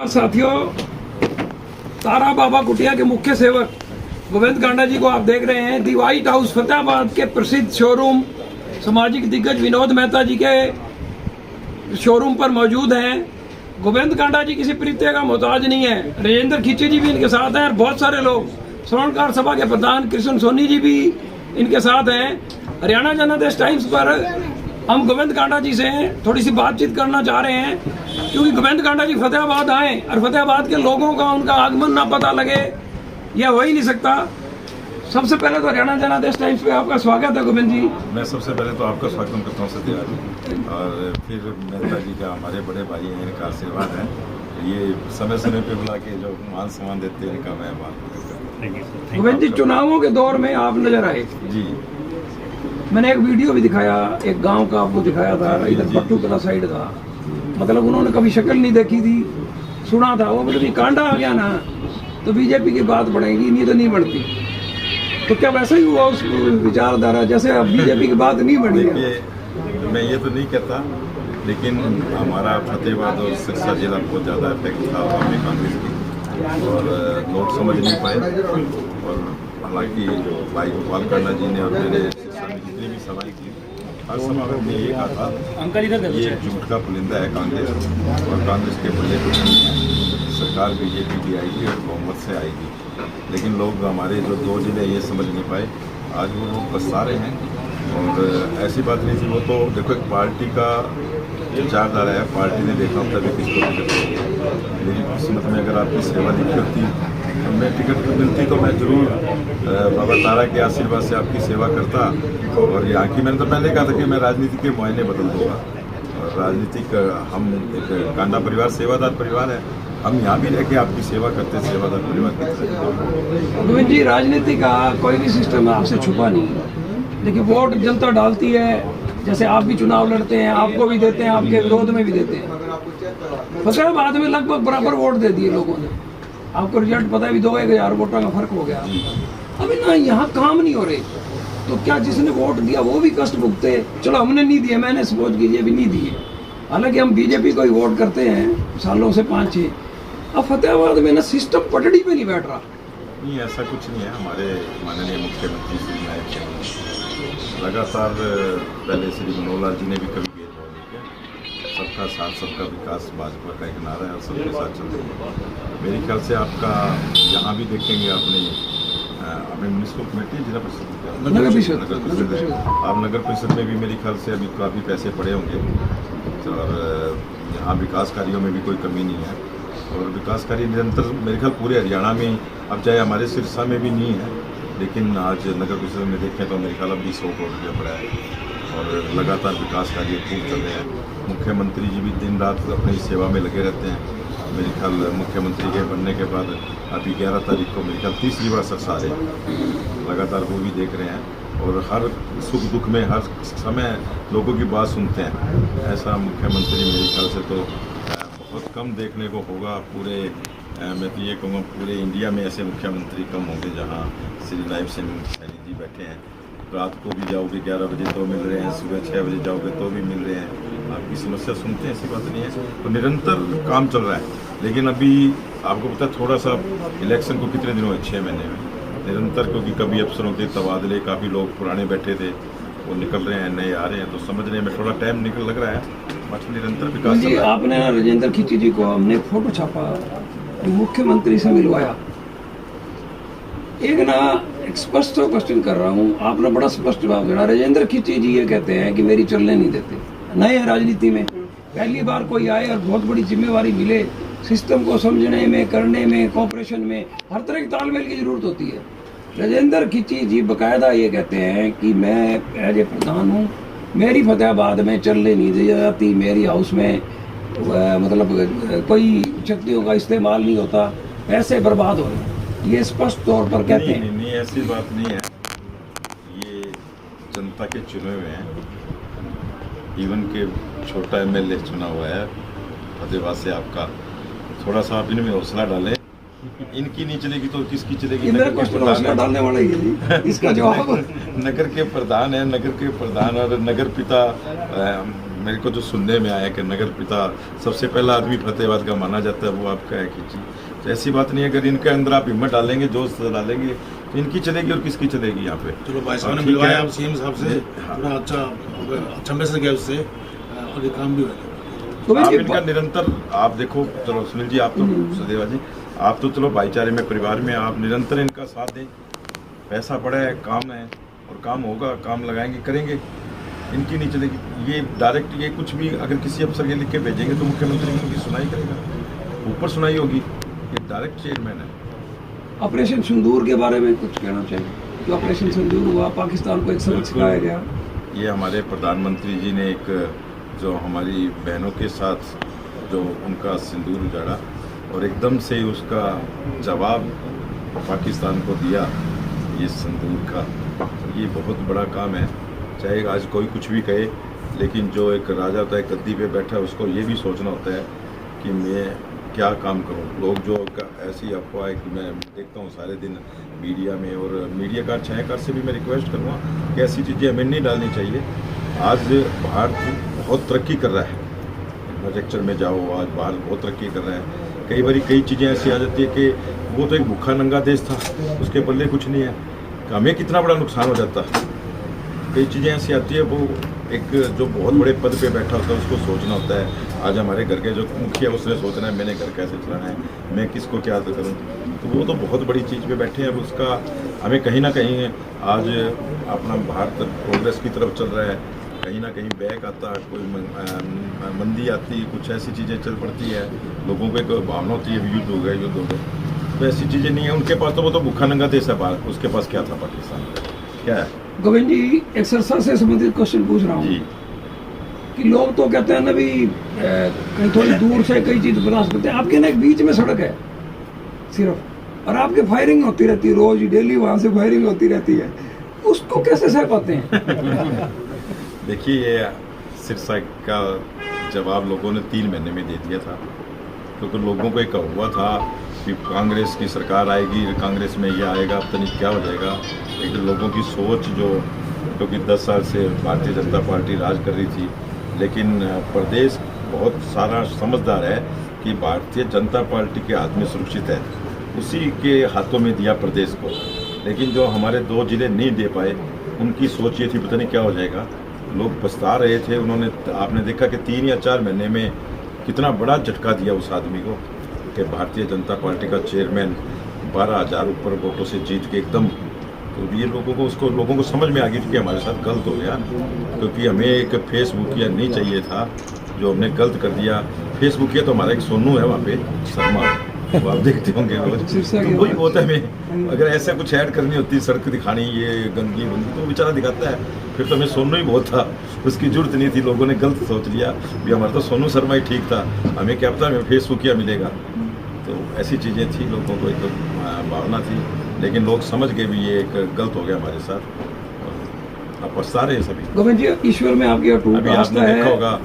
साथियों, तारा बाबा कुटिया के मुख्य सेवक गोविंद कांडा जी को आप देख रहे हैं। दी व्हाइट हाउस फतेहाबाद के प्रसिद्ध शोरूम सामाजिक दिग्गज विनोद मेहता जी के शोरूम पर मौजूद हैं। गोविंद कांडा जी किसी परिचय का मोहताज नहीं है। राजेंद्र खींची जी भी इनके साथ हैं और बहुत सारे लोग, श्रवणकार सभा के प्रधान कृष्ण सोनी जी भी इनके साथ हैं। हरियाणा जनादेश टाइम्स पर हम गोविंद कांडा जी से थोड़ी सी बातचीत करना चाह रहे हैं, क्योंकि गोविंद कांडा जी फतेहाबाद आए और फतेहाबाद के लोगों का उनका आगमन ना पता लगे, यह हो ही नहीं सकता। सबसे पहले तो हरियाणा जनादेश टाइम्स पे आपका स्वागत है गोविंद जी। मैं सबसे पहले तो आपका स्वागत करता हूँ सत्याग्रह, और फिर मेहता जी का, हमारे बड़े भाई हैं, इनका आशीर्वाद है। ये समय समय पे बुला के जो मान सम्मान देते हैं, इनका मैं मान। गोविंद जी, चुनावों के दौर में आप नजर आए जी। मैंने एक वीडियो भी दिखाया, एक गांव का आपको दिखाया था, इधर पट्टूकला साइड का। मतलब उन्होंने कभी शक्ल नहीं देखी थी, सुना था। वो मतलब कांडा आ गया ना तो बीजेपी की बात बढ़ेगी, नहीं तो नहीं बढ़ती। तो क्या वैसा ही हुआ उस विचारधारा, जैसे अब बीजेपी की बात नहीं बढ़ी है? देखिए, मैं ये तो नहीं कहता, लेकिन हमारा फतेहाबाद और सिरसा जिला बहुत ज़्यादा इफेक्ट था अवामी कांग्रेस की, और लोग समझ नहीं पाए। और हालांकि जो भाई गोपाल कांडा जी ने और मैंने सिरसा में जितनी भी सभाएं की, हर सभा में हमने ये कहा था, ये झूठ का पुलिंदा है कांग्रेस, और कांग्रेस के बल्ले कुछ नहीं है। सरकार बीजेपी की आएगी और बहुमत से आएगी। लेकिन लोग, हमारे जो दो जिले, ये समझ नहीं पाए। आज वो लोग पछता रहे हैं, और ऐसी बात नहीं थी। वो तो देखो, एक पार्टी का विचारधारा है, पार्टी ने देखा तभी किसको टिकट मिली। मेरी किस्मत में अगर आपकी सेवा लिखी होती, मैं टिकट मिलती तो मैं जरूर बाबा तारा के आशीर्वाद से आपकी सेवा करता। और यहाँ की, मैंने तो पहले कहा था कि मैं राजनीति के मुआयने बदल दूँगा। और राजनीतिक, हम एक कांडा परिवार सेवादार परिवार है, हम यहाँ भी रह के आपकी सेवा करते हैं, सेवादार परिवार की तरह। गोविंद जी, राजनीति का कोई भी सिस्टम आपसे छुपा नहीं है। देखिए, वोट जनता डालती है। जैसे आप भी चुनाव लड़ते हैं, आपको भी देते हैं, आपके विरोध में भी देते हैं। फतेहाबाद में लगभग बराबर वोट दे दिए लोगों ने। आपको रिजल्ट पता है, भी 2-1000 वोटों का फर्क हो गया। अभी ना यहाँ काम नहीं हो रहे, तो क्या जिसने वोट दिया वो भी कष्ट भुगते? चलो, हमने नहीं दिए, मैंने सपोज कीजिए भी नहीं दिए, हालांकि हम बीजेपी को ही वोट करते हैं सालों से 5-6। अब फतेहाबाद में ना सिस्टम पटड़ी पे नहीं बैठ रहा। नहीं, ऐसा कुछ नहीं है। हमारे माननीय मुख्यमंत्री श्री नायब सिंह लगातार, पहले श्री मनोहर लाल जी ने भी कभी भेदभाव नहीं किया। सबका साथ, सबका विकास भाजपा का एक नारा है, और सबके साथ चल रही है। मेरे ख्याल से आपका यहाँ भी देखेंगे, अपने म्यूनिसिपल कमेटी, जिला परिषद, नगर परिषद, आप नगर परिषद में भी मेरे ख्याल से अभी काफ़ी पैसे पड़े होंगे। और यहाँ विकास कार्यों में भी कोई कमी नहीं है, और विकास कार्य निरंतर मेरे ख्याल पूरे हरियाणा में, अब चाहे हमारे सिरसा में भी नहीं है, लेकिन आज नगर परिषद में देखें तो मेरे ख्याल अभी 100 करोड़ रुपया पड़ा है, और लगातार विकास कार्य खूब चल रहे हैं। मुख्यमंत्री जी भी दिन रात अपनी सेवा में लगे रहते हैं। मेरे ख्याल मुख्यमंत्री के बनने के बाद अभी 11 तारीख को मेरे ख्याल 30वीं बार सरसा रहे, लगातार वो भी देख रहे हैं, और हर सुख दुख में हर समय लोगों की बात सुनते हैं। ऐसा मुख्यमंत्री मेरे ख्याल से तो बहुत कम देखने को होगा। पूरे, मैं तो ये कहूँगा, पूरे इंडिया में ऐसे मुख्यमंत्री कम होंगे जहाँ श्री नायब सिंह सैनी जी बैठे हैं। रात को भी जाओगे 11 बजे तो मिल रहे हैं, सुबह 6 बजे जाओगे तो भी मिल रहे हैं, आपकी समस्या सुनते हैं, ऐसी बात नहीं है। तो निरंतर काम चल रहा है। लेकिन अभी आपको पता है, थोड़ा सा इलेक्शन को कितने दिन हुए, 6 महीने में निरंतर, क्योंकि कभी अफसरों के तबादले, काफ़ी लोग पुराने बैठे थे वो निकल रहे हैं, नए आ रहे हैं, तो समझने में थोड़ा टाइम लग रहा है, बाकी निरंतर विकास जी। आपने राजेंद्र खींची जी को हमने फोटो छापा, मुख्यमंत्री से मिलवाया। एक ना, एक स्पष्ट क्वेश्चन कर रहा हूँ, आपने बड़ा स्पष्ट जवाब देना। राजेंद्र खींची जी ये कहते हैं कि मेरी चलने नहीं देते, नए हैं राजनीति में, पहली बार कोई आए और बहुत बड़ी जिम्मेवारी मिले, सिस्टम को समझने में, करने में, कॉपरेशन में हर तरह की तालमेल की जरूरत होती है। राजेंद्र खींची जी बाकायदा ये कहते हैं कि मैं एज ए प्रधान हूँ, मेरी फतेहाबाद में चलने नहीं दी जाती, मेरी हाउस में मतलब कोई शक्तियों का इस्तेमाल नहीं होता, पैसे बर्बाद हो रहे। ये स्पष्ट तौर पर कहते हैं। नहीं, ऐसी बात नहीं है। ये जनता के चुने हुए हैं, इवन के छोटा MLA चुना हुआ है फतेहाबाद से। आपका थोड़ा सा आप इनमें हौसला डालें, इनकी नहीं चलेगी तो किसकी चलेगी? डालने वाला ही इसका जवाब नगर के प्रधान है, नगर के प्रधान और नगर पिता मेरे को जो सुनने में आया कि नगर पिता सबसे पहला आदमी फतेहाबाद का माना जाता है, वो आपका है कि जी, तो ऐसी बात नहीं है। अगर इनके अंदर आप हिम्मत डालेंगे, जोश डालेंगे, तो इनकी चलेगी और किसकी चलेगी यहाँ पे। चलो भाई साहब ने ठीक है। मिलवाया आप सीएम साहब से, हाँ। थोड़ा अच्छा मैसेज गया उससे और ये काम भी हुआ। गोविंद आप जी, इनका निरंतर आप देखो, चलो सुनील जी, आप तो सदैवा जी, आप तो चलो भाईचारे में, परिवार में आप निरंतर इनका साथ दें। पैसा पड़ा है, काम है और काम होगा, काम लगाएंगे, करेंगे, इनकी नहीं चलेगी। ये डायरेक्ट, ये कुछ भी अगर किसी अफसर के लिख के भेजेंगे तो मुख्यमंत्री उनकी सुनाई करेगा, ऊपर सुनाई होगी। ये डायरेक्ट चेयरमैन है। ऑपरेशन सिंदूर के बारे में कुछ कहना चाहिए। जो ऑपरेशन सिंदूर हुआ, पाकिस्तान को एक सबक सिखाया गया। ये हमारे प्रधानमंत्री जी ने एक जो हमारी बहनों के साथ जो उनका सिंदूर उजाड़ा और एकदम से उसका जवाब पाकिस्तान को दिया, ये सिंदूर का, ये बहुत बड़ा काम है। चाहे आज कोई कुछ भी कहे, लेकिन जो एक राजा होता है गद्दी पे बैठा है, उसको ये भी सोचना होता है कि मैं क्या काम करूं। लोग जो ऐसी अफवाह है कि मैं देखता हूं सारे दिन मीडिया में, और मीडिया का छायाकार से भी मैं रिक्वेस्ट करूँगा कि ऐसी चीज़ें हमें नहीं डालनी चाहिए। आज भारत बहुत तरक्की कर रहा है, इंफ्रास्ट्रक्चर में जाओ, आज भारत बहुत तरक्की कर रहा है। कई बार कई चीज़ें ऐसी आ जाती है कि वो तो एक भूखा नंगा देश था, उसके पल्ले कुछ नहीं है, हमें कितना बड़ा नुकसान हो जाता। कई चीज़ें ऐसी आती है, वो एक जो बहुत बड़े पद पे बैठा होता है उसको सोचना होता है। आज हमारे घर के जो मुखिया, उसने सोचना है मैंने घर कैसे चलाना है, मैं किसको क्या करूँ, तो वो तो बहुत बड़ी चीज़ पे बैठे हैं। अब उसका हमें कहीं ना कहीं आज अपना भारत प्रोग्रेस की तरफ चल रहा है, कहीं ना कहीं बैक आता है, कोई मंदी आती, कुछ ऐसी चीज़ें चल पड़ती है, लोगों को एक भावना होती है युद्ध हो गया, युद्ध हो गया, तो ऐसी चीज़ें नहीं है उनके पास। तो वो तो भूखा नंगा देश है भारत, उसके पास क्या था पाकिस्तान का, क्या है। गोविंद जी, एक्सरसाइज से संबंधित क्वेश्चन पूछ रहा जी, हूँ कि लोग तो कहते हैं ना भी कहीं थोड़ी दूर से कई चीज़ बर्दाश्त करते हैं, आपके ना एक बीच में सड़क है सिर्फ, और आपकी फायरिंग होती रहती है रोज, डेली वहाँ से फायरिंग होती रहती है, उसको कैसे सह पाते हैं? देखिए, ये सिरसा का जवाब लोगों ने 3 महीने में दे दिया था, क्योंकि लोगों को एक हुआ था कि कांग्रेस की सरकार आएगी, कांग्रेस में ये आएगा, पता नहीं क्या हो जाएगा। एक लोगों की सोच जो, क्योंकि 10 साल से भारतीय जनता पार्टी राज कर रही थी, लेकिन प्रदेश बहुत सारा समझदार है कि भारतीय जनता पार्टी के हाथ में सुरक्षित है, उसी के हाथों में दिया प्रदेश को। लेकिन जो हमारे 2 जिले नहीं दे पाए, उनकी सोच ये थी पता नहीं क्या हो जाएगा, लोग पछता रहे थे। उन्होंने, आपने देखा कि 3 या 4 महीने में कितना बड़ा झटका दिया उस आदमी को कि भारतीय जनता पार्टी का चेयरमैन 12,000 ऊपर वोटों से जीत के एकदम, तो ये लोगों को समझ में आ गई कि हमारे साथ गलत हो गया, क्योंकि हमें एक फेसबुकिया नहीं चाहिए था, जो हमने गलत कर दिया। फेसबुकिया तो हमारा एक सोनू है वहाँ पे, शर्मा, वो आप देखते होंगे रोज, तो वही होता है। हमें अगर ऐसा कुछ ऐड करनी होती, सड़क दिखानी, ये गंदगी बंदी, तो बेचारा दिखाता है। फिर तो हमें सोनू ही बहुत था, उसकी जरूरत नहीं थी, लोगों ने गलत सोच लिया भी हमारा तो सोनू शर्मा ही ठीक था, हमें क्या पता हमें फेसबुकिया मिलेगा। तो ऐसी चीज़ें थी, लोगों को एक भावना थी, लेकिन लोग समझ के भी ये एक गलत हो गया हमारे साथ। अब पछता रहे हैं सभी। गोविंद जी, ईश्वर में आपकी अटूट अभी आस्था आपने देखा है। होगा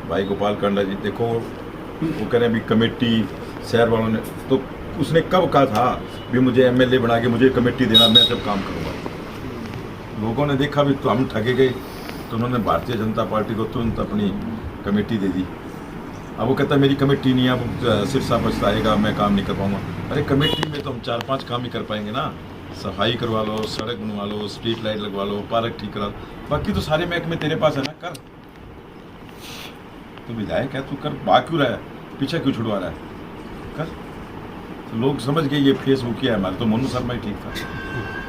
भाई गोपाल कांडा जी, देखो वो कह रहे हैं अभी कमेटी शहर वालों ने, तो उसने कब कहा था भी मुझे एमएलए बना के मुझे कमेटी देना, मैं सब काम करूँगा। लोगों ने देखा भी तो हम ठगे गए, तो उन्होंने भारतीय जनता पार्टी को तुरंत अपनी कमेटी दे दी। अब वो कहता है मेरी कमेटी नहीं है, अब सिरसा पछताएगा, मैं काम नहीं कर पाऊँगा। अरे कमेटी में तो हम 4-5 काम ही कर पाएंगे ना, सफाई करवा लो, सड़क बनवा लो, स्ट्रीट लाइट लगवा लो, पार्क ठीक करा लो, बाकी तो सारे महकमे तेरे पास है ना, कर। तो विधायक है, तू कर, भाग क्यों रहा है, पीछे क्यों छुड़वा रहा है, कर। तो लोग समझ गए ये फेसबुकिया है हमारे, तो मोनू शर्मा ही ठीक था,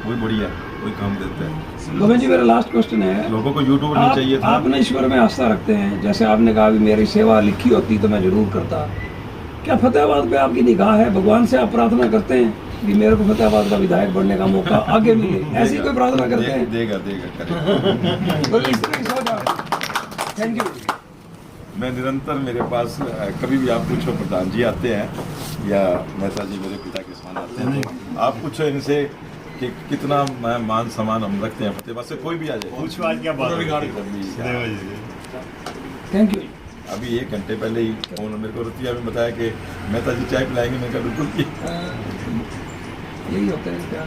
वही बढ़िया, वही काम देते हैं। गोविंद जी, मेरा लास्ट क्वेश्चन है, लोगों को यूट्यूब नहीं चाहिए था। आपने ईश्वर में आस्था रखते हैं, जैसे आपने कहा भी मेरी सेवा लिखी होती तो मैं जरूर करता, क्या फतेहाबाद पे आपकी निगाह है? भगवान से आप प्रार्थना करते हैं कि मेरे को फतेहाबाद का विधायक बनने का मौका आगे मिले, ऐसी कोई प्रार्थना करते हैं? देगा करेगा। Thank you. मैं निरंतर, मेरे पास कभी भी आप पूछो, प्रधान जी आते हैं या मेहता जी मेरे पिता के समान आते हैं, तो आप पूछो इनसे कि कितना मान सम्मान हम रखते हैं फतेहाबाद से, कोई भी आ जाए। पूछो आज क्या बात है। Thank you. अभी 1 घंटे पहले ही फोन मेरे को रतिया में बताया कि मेहता जी चाय पिलाएंगे, मैं कहा बिल्कुल। यही होता है क्या।